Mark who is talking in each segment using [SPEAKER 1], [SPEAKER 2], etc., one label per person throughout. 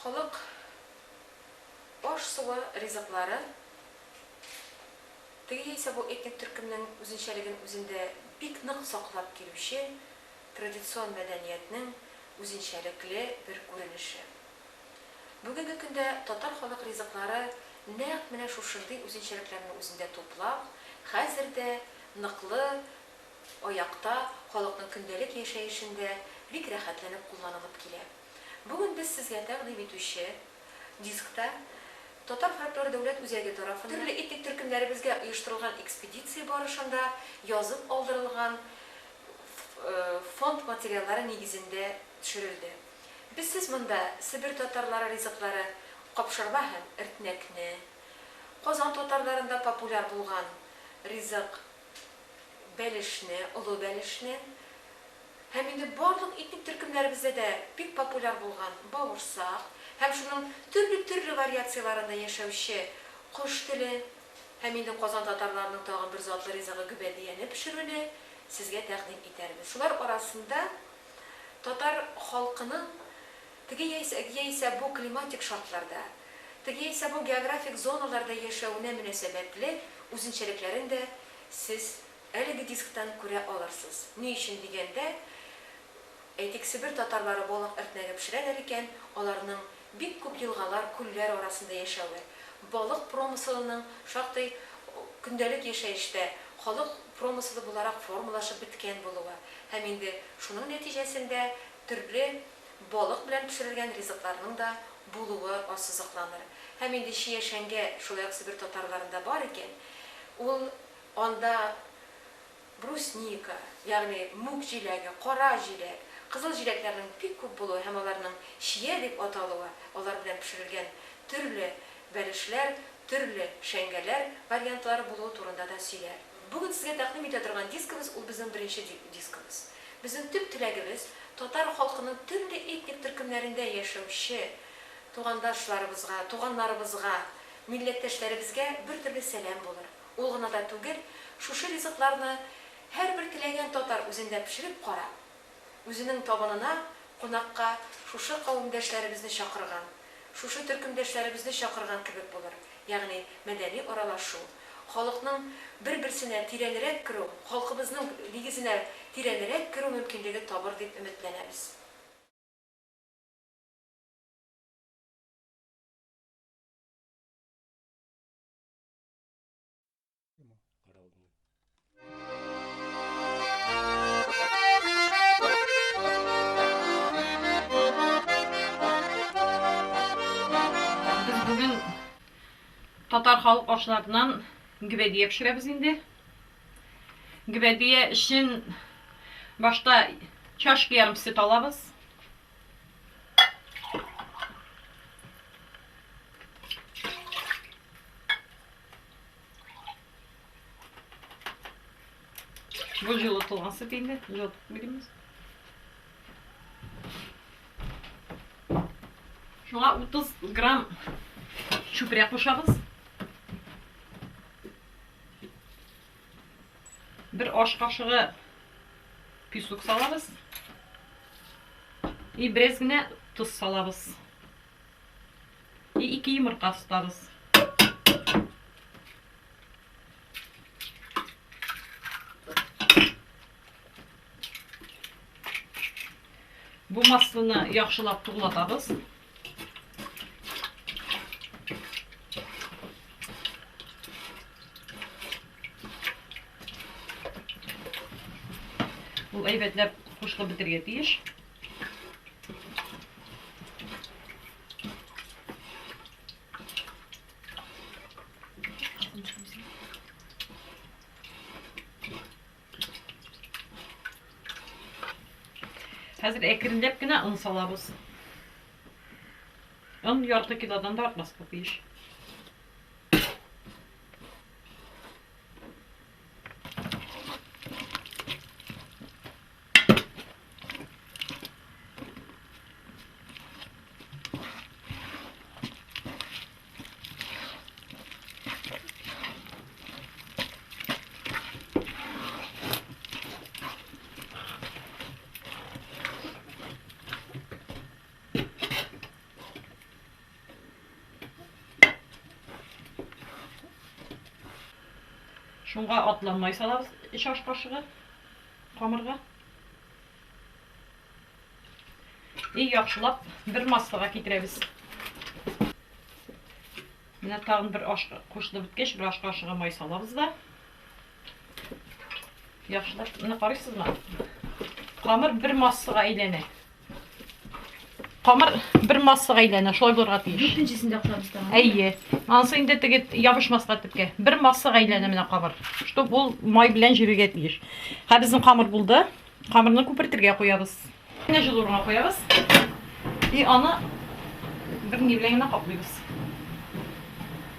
[SPEAKER 1] Халык аш суы ризыклары теге исә бу этник төркемнең үзенчәлеген үзендә бик нык саклап килүче традицион мәдәниятнең үзенчәлекле бер күренеше. Бүгенге көндә татар халык ризыклары нәкъ менә шушындый үзенчәлекләрне үзендә туплап, хәзердә ныклы аякта халыкның көндәлек яшәешендә бик рәхәтләнеп кулланылып килә. Бүген без сезгә тәкъдим итүче дискта Татар фольклор дәүләт үзәге тарафыннан төрле этник төркемнәребезгә оештырылган экспедиция барышында язып алдырылган фонд материаллары нигезендә төшерелде. Без сез монда Сибир татарлары ризыклары капшырма һәм эртнәкне, Казан татарларында популяр булган ризык бәлешне, олы бәлешне, һәм инде барлык этник төркемнәребездә дә бик популяр булган бавырсак, һәм шуның төрле вариацияларында яшәүче кош теле, һәм инде Казан татарларының тагын бер затлы ризыгы гүбәдияне пешерүне сезгә тәкъдим итәрбез. Шулар арасында татар халкының теге яисә бу климатик шартларда, теге яисә бу географик зоналарда яшәүенә мөнәсәбәтле үзенчәлекләрен дә сез әлеге дисктан күрә алырсыз. Ни өчен дигәндә, әйтик, Сибир татарлары балык эртнәге пешерәләр икән, аларның бик күп елгалар, күлләр арасында яшәүе, балык промыслының шактый көндәлек яшәештә халык промыслы буларак формалашып биткән булуы, һәм инде шуның нәтиҗәсендә төрле балык белән пешерелгән ризыкларның да булуы ассызыкланыр. Һәм инде чиешәнгә шулай ук Сибир татарларында бар икән, ул анда брусника, ягъни мук җиләге, кара җиләк, кызыл җиләкләрнең бик күп булуы һәм аларның чия дип аталуы, алар белән пешерелгән төрле бәлешләр, төрле шәңгәләр вариантлары булуы турында да сөйләр. Бүген сезгә тәкъдим итә торган дискыбыз ул безнең беренче дискыбыз. Безнең төп теләгебез татар халкының төрле этник төркемнәрендә яшәүче тугандашларыбызга, туганнарыбызга, милләттәшләребезгә бер төрле сәлам булыр. Ул гына да түгел, шушы ризыкларны һәрбер теләгән татар үзендә пешереп кара. Үзенең табынына кунакка шушы кавымдәшләребезне чакырган, шушы төркемдәшләребезне чакырган кебек булыр. Ягъни мәдәни аралашу, халыкның бер-берсенә тирәнрәк керү, халкыбызның нигезенә тирәнрәк керү мөмкинлеге табыр дип өметләнәбез.
[SPEAKER 2] Бүген татар халык ашларынан гүбәдия пешерәбез инде. Гүбәдия өчен башта чашка ярым сөт алабыз. Бу жылытылган сөт инде, жылытып бирәбез. Шуңа 30 грамм чүпрәк кушабыз. Бер аш кашыгы песок салабыз. И бераз генә туз салабыз. И 2 йомырка сытабыз. Бу маслыны яхшылап туглатабыз. Ул әйбәтләп кушылып бетергә тиеш. Хәзер әкренләп кенә он салабыз. Он ярты килодан да артмас бу иш. Шуңа атланмай салабыз чаш кашыгы камырга. И яхшылап бер маслыга китеребез. Менә тагын бер аш кушылып беткәч, бер аш кашыгы май салабыз да. Яхшылап, менә карыйсызмы? Камыр бер массага әйләнә. Камыр бер массага әйләнә, шулай булырга тиеш.
[SPEAKER 1] Дүртенчесендә кушабыз да.
[SPEAKER 2] Әйе. Анысы инде теге ябышмаска төпкә. Бер массага әйләнә менә камыр. Чтоб ул май белән җиргә тиеш. Һә безнең камыр булды. Камырны күпертергә куябыз. Менә җылырга куябыз. И аны бер ни белән генә каплыйбыз.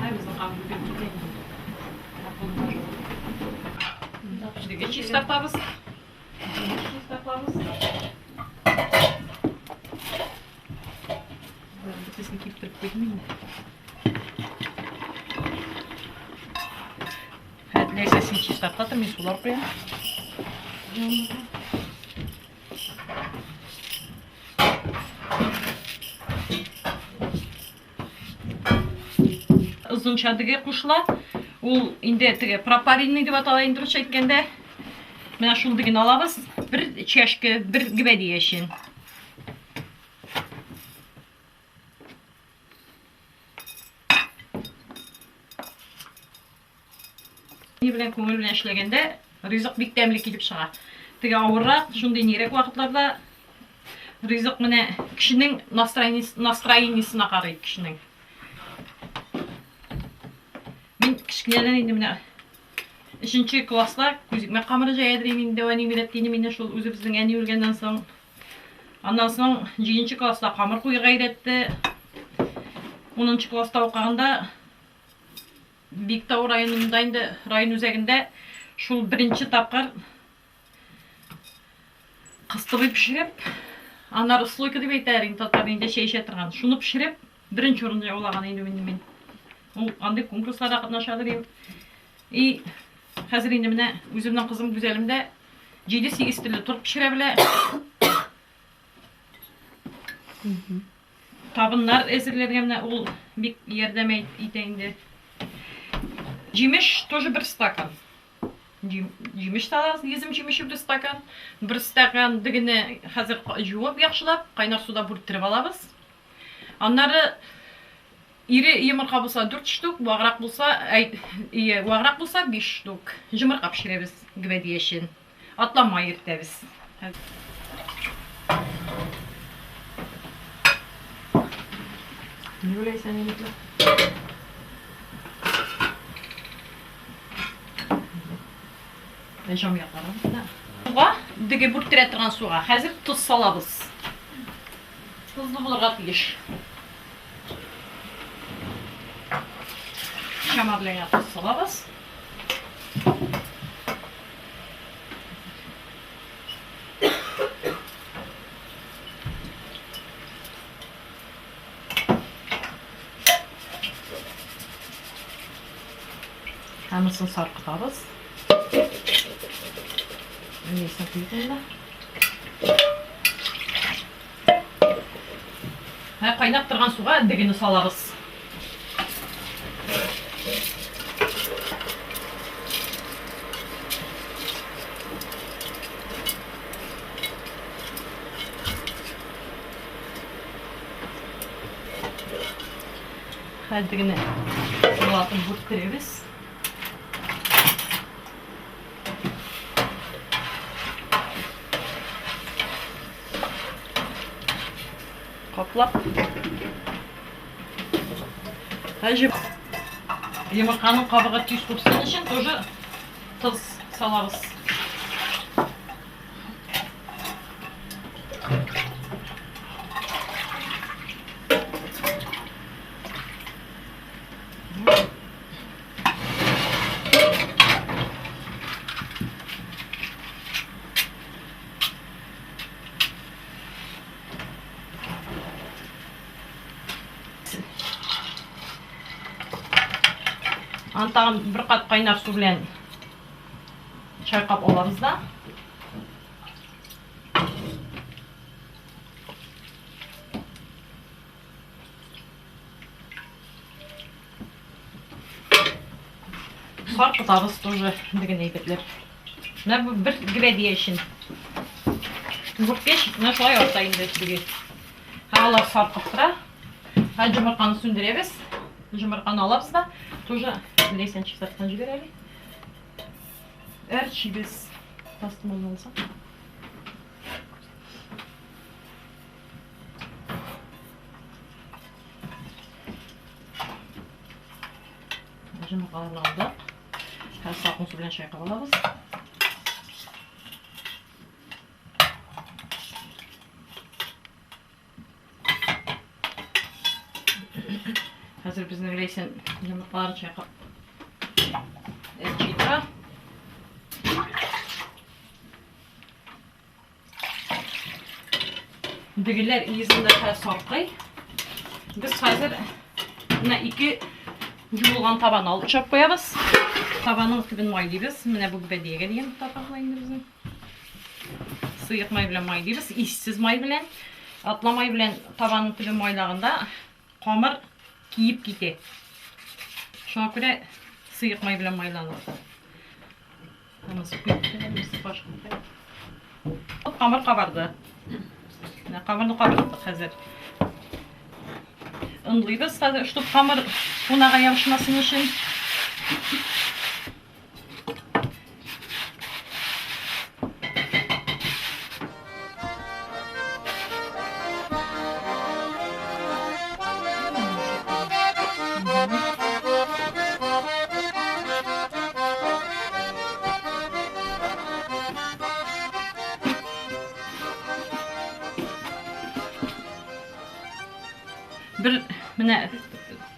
[SPEAKER 2] Ай безнең камыр күпертергә. Җиргә чистартабыз. Чистартабыз. Сесini kiptirip koyayım mı? Evet, neyse sesini çıkartalım, sular koyalım. Ызынчадыгы кушла, ул инде теге пропаринный деп аталайын дұрыс әйткәндә. Менә шул диген алабыз, бер чәшке, бер гибәди яшен. Ни белән күңел белән эшләгәндә ризык бик тәмле килеп чыга. Теге авыррак, шундый нирәк вакытларда ризык менә кешенең настроениесына карый кешенең. Мин кичкенәдән инде менә 3нче класста күзикмә камыры җәядирим инде дәвани милләттине мине шул үзебезнең әни үлгәннән соң. Аннан соң 7нче класста камыр куйга өйрәтте. 10нчы класста укыганда Биктау районында инде район үзәгендә шул беренче тапкыр кыстыбый пешереп, аннары слойка дип әйтәләр инде татар инде чәй торган. Шуны пешереп, беренче урынны яулаган инде мин. Ул андый конкурсларда катнашадыр. И хәзер инде менә үземнең кызым Гүзәлемдә 7-8 төрле торт пешерә белә. Табыннар әзерләргә менә ул бик ярдәм итә инде. Җимеш тоже бер стакан. Җимеш салабыз, йөзем җимеше бер стакан. Бер стакан дигене хәзер җуып яхшылап, кайнар суда бүрттереп алабыз. Аннары ире йомырка булса 4 штук, ваграк булса, ваграк булса 5 штук. Җимырка пешерәбез гибәди яшен. Атламай иртәбез. Ни уйлайсың инде? Жам якларым. Суга, диге бүрттерә торган суга хәзер туз салабыз. Тузлы булырга тиеш. Шама белән туз салабыз. Hamısını sarqıtабыз. Neyse koyduğunda. Qaynap turgan suga digini salabız. Digini bulatın burttiremiz. Kaplap. Hacı yumurtanın kabığı tüz kursun için тоже tuz salabız. Антагын bir qat qaynar su bilan chayqab olamiz da. Sarkıtабыз тоже деген әйбетлер. Менә бу бер гвәдия өчен. Бүркеш, менә шулай орта инде теге. Алар саркып тора. Жұмыртқаны сөндіребіз. Жұмыртқаны алабыз да, тоже лесен чистартқан жіберелі. Әрчибіз тастымын олса. Жұмыртқаларын алдық. Қазір салқын су білен шайқап алабыз. Hazır bizden öyleysen yumurtaları çakıp erçiydi. Düğüller iyisinde sarkay. Biz hazır iki yuğulgan taban alıp çöp koyabız. Tabanın tübünü maylayız. Mine bu gibi diye geleyim tabaklayın bizim. Sıyık may bilen maylayız. İşsiz may bilen. Atla may bilen tabanın tübünü maylağında kamır kiyip gitti. Şuna göre sıyık may bilen maylanır. Kamır kabardı. Kamırını kabardık hazır. Indlıyız. Hazır şu kamır bunağa yarışmasın için. Bir mine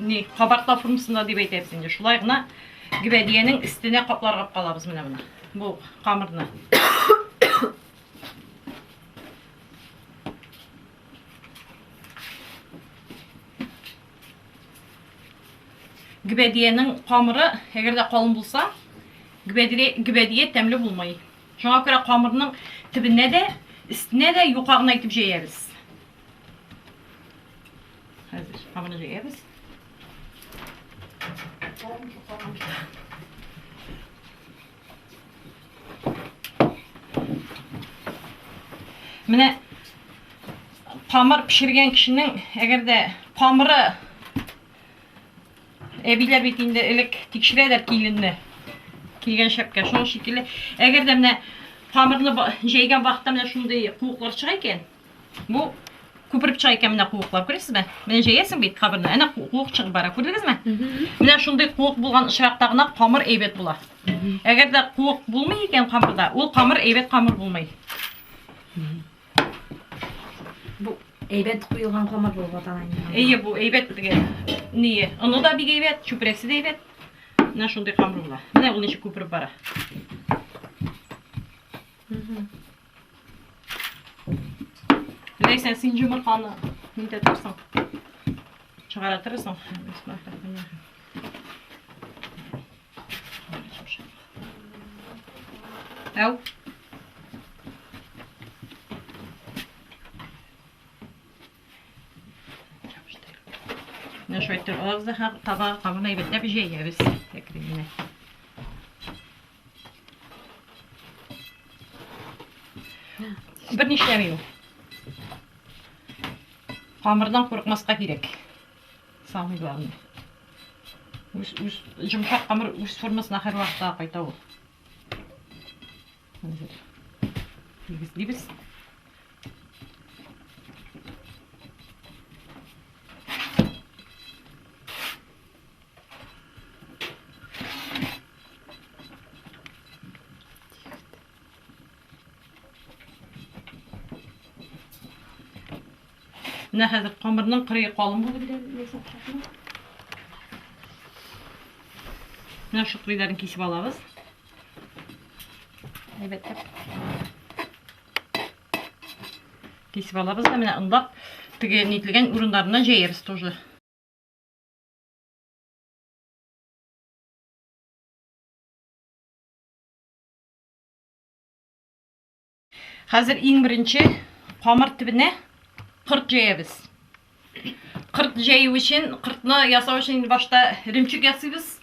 [SPEAKER 2] ne kabartma formasında diye aytayapsın. Şulay gına güvediyenin üstüne kaplar kap kalabız mine buna. Bu kamırını. Güvediyenin kamırı eğer de kalın bulsa güvediye temli bulmayı. Şuna göre kamırının tibine de üstüne de yukarına itip yeriz. Hazır. Hamını yeriz. Mine kamır pişirgen kişinin eğer de kamırı ebiler bittiğinde elek tikşireder kilini. Kilgen şapka şunun şekilde. Eğer de mine kamırını jeygen vaxtda mine şunday kuğuklar çıkayken bu köpürüp çıkayken mine kuğuklar görürsünüz mü? Mine jeyesin beyt kamırını. Ana kuğuk çıkıp bara gördünüz mü? Mine şunday kuğuk bulgan şıraqtağına kamır eybet bula. Eğer de kuğuk bulmayken kamırda, ol kamır eybet kamır bulmay.
[SPEAKER 3] Bu eybet kuyulgan kamır bulup atalayın.
[SPEAKER 2] İyi bu eybet degen. Niye? Onu da bir eybet, çöpresi de eybet. Mine şunday kamır bula. Mine ol neçe köpürüp bara. Leysen sen yumurtanı ne dedirsen çıkartırsan. Ev. Ne şöyle ağızda tabağa kabına ebetle bir şey yeriz. Tekrar bir işlemiyor. Hamurdan korkmasqa gerek. Sağlayılarını. Yumuşak hamur öz formasına her vaqtda qayta ol. Tegizleybiz. Ne hazır kamırının kırığı kalın buldu bile. Ne şu kırıklarını kesip alırız. Evet. Kesip alırız da mene ındap nitligen ürünlerinden jeyeriz тоже. Hazır en birinci kamır tibine kırt jeyemiz. Kırt jeyu için, kırtını yasav için başta rimçik yasıyız.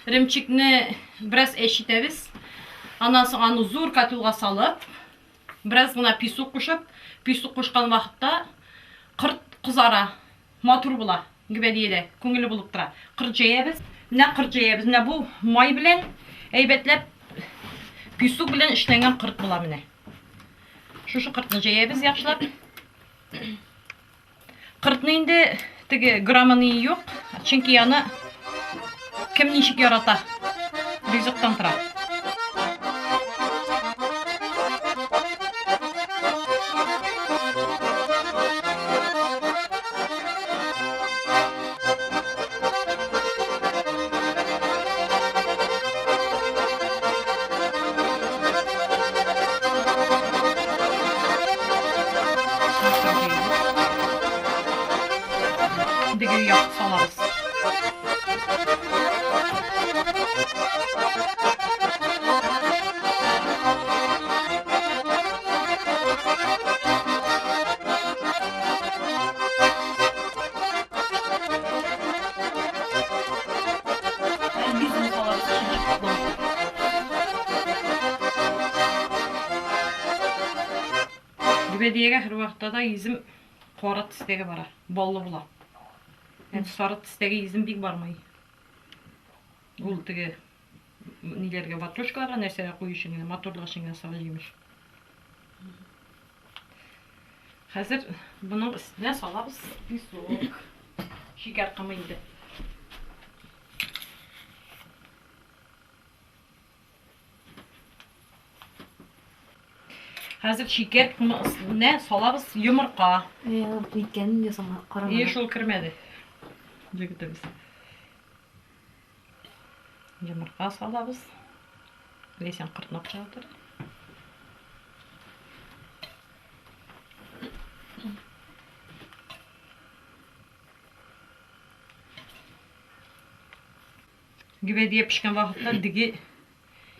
[SPEAKER 2] ірімчікні біраз әшітеміз. Анасы аны зор котелға салып, біраз ғана песок қошып, песок қошқан вақытта қырт қызара, матур бола, гібәдейді, көңілі болып тұра. Қырт жайабыз. Мына қырт жайабыз. Мына бұл май білен, әйбетлеп, песок білен ішленген қырт бола міне. Шушы қыртны жайабыз, яқшылап. Қыртны енді тігі грамманы жоқ, чөнки аны кім нешік ярата, ризықтан тұра. Digi yapıp salarız. Gibediyeге her vaqtda da izim qora tistegi bara, bollu bula. Yani sarı tistegi izim big barmay. Ул тиги нилерге ватошкаларга нерселер коюшуңа, моторлашыңа салыймыш. Хәзер буның өстенә салабыз песок. Шикәр кымыйды. Хәзер шикәр кымына салабыз йомырка.
[SPEAKER 3] Күйткәнен дә саңа карамады.
[SPEAKER 2] Шул кермәде. Җигетебез. Йомырка салабыз. Лесен кыртнап чыгатыр. Гибедия пишкән вакытта диге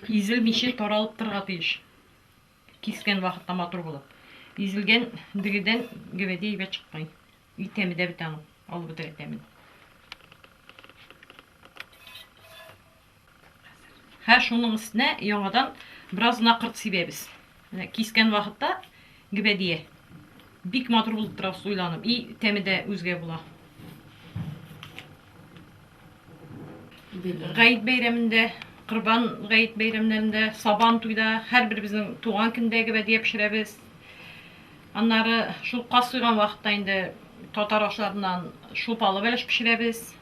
[SPEAKER 2] изелмичә таралып торга тиеш. Кискән вакытта матур булып. Изелгән дигедән гибедия ибә чыкмый. Итәме дә бит аны алып бетерә тәмен. Һәр шуның өстенә яңадан бераз нақырт сибәбез. Кискән вакытта гибедия бик матур булып тора суйланып, и тәме дә үзгә була. Гайд бәйрәмендә, Кырбан гайд бәйрәмнәрендә, Сабан туйда, һәрбер безнең туган көндәге бәдия пешерәбез. Аннары шул кас суйган вакытта инде татар ашларыннан шупалы бәлеш пешерәбез.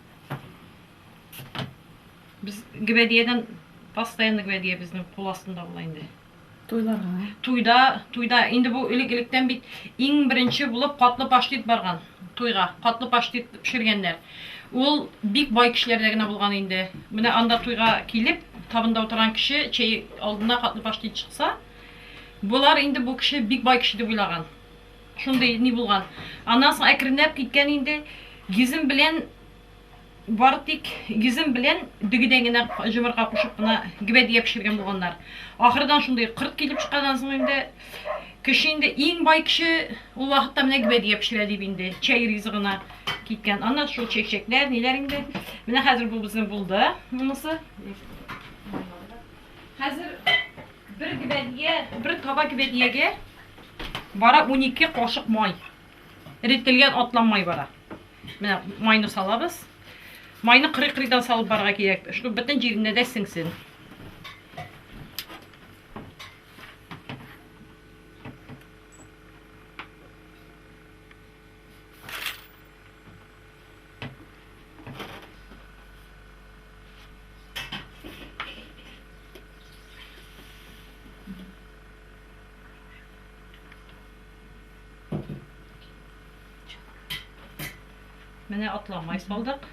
[SPEAKER 2] Без гибедиядән постоянно гибедия безнең кул астында була инде.
[SPEAKER 3] Туйларга.
[SPEAKER 2] Туйда инде бу элек-электән бит иң беренче булып катлы паштет барган. Туйга катлы паштет пешергәннәр. Ул бик бай кешеләрдә генә булган инде. Менә анда туйга килеп, табында утырган кеше чәй алдына катлы паштет чыкса, булар инде бу кеше бик бай кеше дип уйлаган. Шундый ни булган. Аннан соң әкренләп киткән инде гизем белән бары тик гизем белән дигедән генә җымырка кушып кына гибәдия пешергән булганнар. Ахырдан шундый 40 килеп чыкканнан соң инде кеше инде иң бай кеше ул вакытта менә гибәдия пешерә дип инде чәй ризыгына киткән. Аннан шул чәкчәкләр, ниләр инде. Менә хәзер бу безнең булды. Монысы. Хәзер бер таба гибәдиягә бара 12 кашык май. Реттелгән атлан май бара. Менә майны салабыз. Майны кырый-кырыйдан салып барга кирәк. Шу бөтен җиренә дә сеңсен. Менә атламай салдык.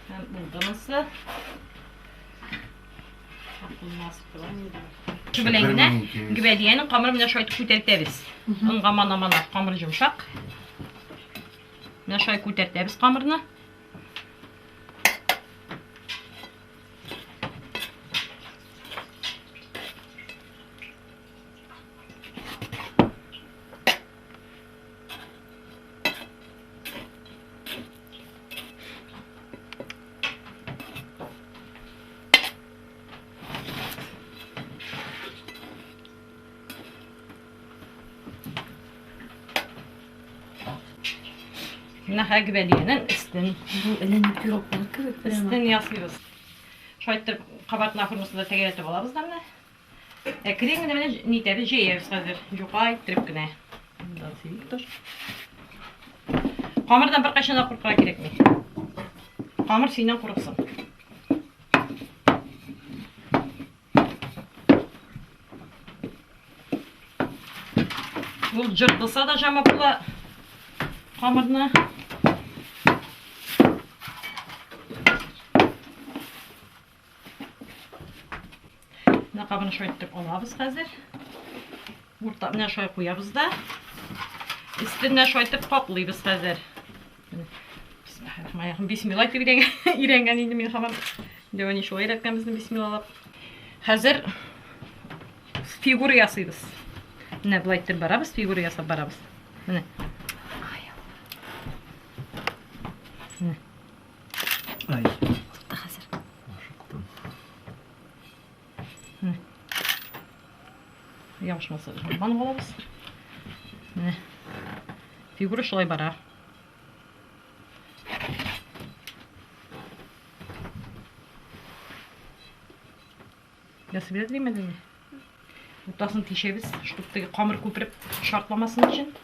[SPEAKER 2] Һәм булдымысы. Шу белән генә гибәдиянең камыры менә шулай күтәртәбез. Онга мана камыр йомшак. Менә шулай күтәртәбез камырны. Mine hagveliyenin üstün.
[SPEAKER 3] Bu elini pürokları kıvık.
[SPEAKER 2] Üstün yasıyoruz. Şaytır kabartma fırmasında tegeretip alabız da mine. Kremi de mine niteri jeyeviz hazır. Juqa ittirip güne. Bundan seyik dur. Kamardan bir kaşına kurqa gerek mi? Kamar suyundan kuruqsın. Bu cırtılsa da jama bula kamarına. Ne kabını şöyle olabız hazır. Ortasına şöyle koyabız da. Üstüne şöyle kaplayız hazır. Bismillahirrahmanirrahim. Bismillah diye irengen indi min hamam. Döveni şöyle etmemizin bismillah. Hazır figur yasıyız. Ne bulaytır barabız, figur yasa barabız. Ne? Ne?
[SPEAKER 4] Ay.
[SPEAKER 3] Hazır.
[SPEAKER 2] Ne? Yavaş masaj. Bana balabız. Ne? Figuru şolay bara. Yası bile değil mi? Ortasını tişeviz. Şu kamır köpürüp şartlamasın için.